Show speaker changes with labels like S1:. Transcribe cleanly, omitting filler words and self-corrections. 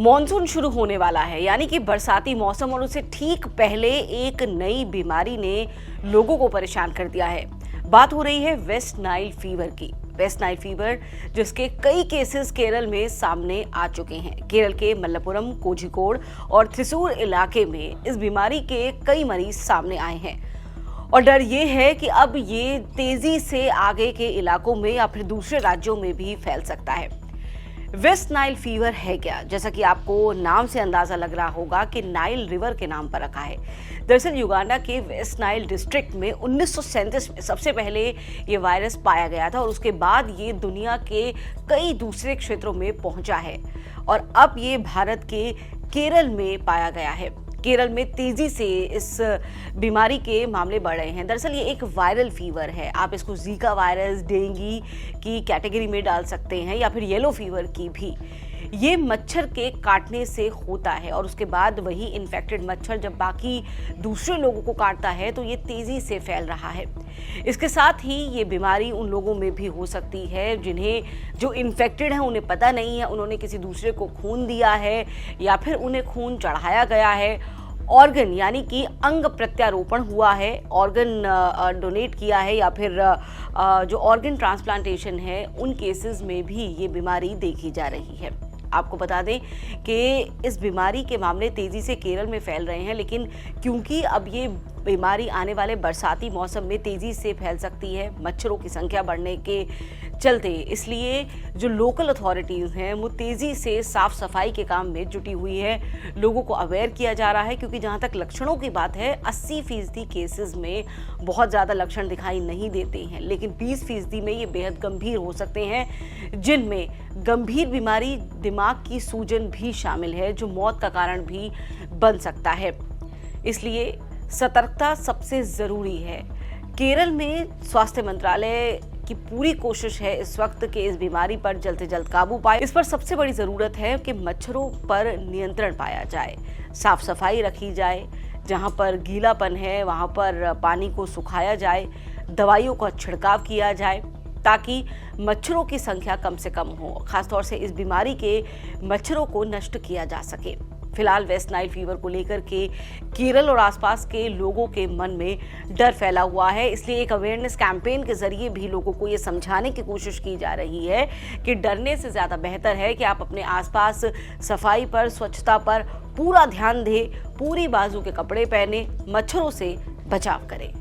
S1: Monsoon शुरू होने वाला है, यानी कि बरसाती मौसम, और उससे ठीक पहले एक नई बीमारी ने लोगों को परेशान कर दिया है। बात हो रही है वेस्ट नाइल फीवर की। वेस्ट नाइल फीवर जिसके कई केसेस केरल में सामने आ चुके हैं। केरल के मलप्पुरम, कोझिकोड और थ्रिसूर इलाके में इस बीमारी के कई मरीज सामने आए हैं और डर ये है कि अब ये तेजी से आगे के इलाकों में या फिर दूसरे राज्यों में भी फैल सकता है। वेस्ट नाइल फीवर है क्या? जैसा कि आपको नाम से अंदाजा लग रहा होगा कि नाइल रिवर के नाम पर रखा है। दरअसल युगांडा के वेस्ट नाइल डिस्ट्रिक्ट में 1937 में सबसे पहले ये वायरस पाया गया था और उसके बाद ये दुनिया के कई दूसरे क्षेत्रों में पहुंचा है और अब ये भारत के केरल में पाया गया है। केरल में तेजी से इस बीमारी के मामले बढ़ रहे हैं। दरअसल ये एक वायरल फीवर है। आप इसको जीका वायरस, डेंगू की कैटेगरी में डाल सकते हैं या फिर येलो फीवर की भी। ये मच्छर के काटने से होता है और उसके बाद वही इन्फेक्टेड मच्छर जब बाकी दूसरे लोगों को काटता है तो ये तेजी से फैल रहा है। इसके साथ ही ये बीमारी उन लोगों में भी हो सकती है जो इन्फेक्टेड हैं, उन्हें पता नहीं है, उन्होंने किसी दूसरे को खून दिया है या फिर उन्हें खून चढ़ाया गया है, ऑर्गन यानी कि अंग प्रत्यारोपण हुआ है, ऑर्गन डोनेट किया है या फिर जो ऑर्गन ट्रांसप्लांटेशन है, उन केसेस में भी ये बीमारी देखी जा रही है। आपको बता दें कि इस बीमारी के मामले तेजी से केरल में फैल रहे हैं, लेकिन क्योंकि अब ये बीमारी आने वाले बरसाती मौसम में तेजी से फैल सकती है मच्छरों की संख्या बढ़ने के चलते, इसलिए जो लोकल अथॉरिटीज़ हैं वो तेज़ी से साफ सफाई के काम में जुटी हुई है। लोगों को अवेयर किया जा रहा है क्योंकि जहाँ तक लक्षणों की बात है 80% केसेस में बहुत ज़्यादा लक्षण दिखाई नहीं देते हैं, लेकिन 20% में ये बेहद गंभीर हो सकते हैं, जिनमें गंभीर बीमारी दिमाग की सूजन भी शामिल है जो मौत का कारण भी बन सकता है। इसलिए सतर्कता सबसे ज़रूरी है। केरल में स्वास्थ्य मंत्रालय की पूरी कोशिश है इस वक्त कि इस बीमारी पर जल्द से जल्द काबू पाए। इस पर सबसे बड़ी ज़रूरत है कि मच्छरों पर नियंत्रण पाया जाए, साफ सफाई रखी जाए, जहां पर गीलापन है वहां पर पानी को सुखाया जाए, दवाइयों का छिड़काव किया जाए ताकि मच्छरों की संख्या कम से कम हो, खासतौर से इस बीमारी के मच्छरों को नष्ट किया जा सके। फिलहाल वेस्ट नाइल फीवर को लेकर के केरल और आसपास के लोगों के मन में डर फैला हुआ है, इसलिए एक अवेयरनेस कैंपेन के जरिए भी लोगों को ये समझाने की कोशिश की जा रही है कि डरने से ज़्यादा बेहतर है कि आप अपने आसपास सफाई पर, स्वच्छता पर पूरा ध्यान दें, पूरी बाजू के कपड़े पहने, मच्छरों से बचाव करें।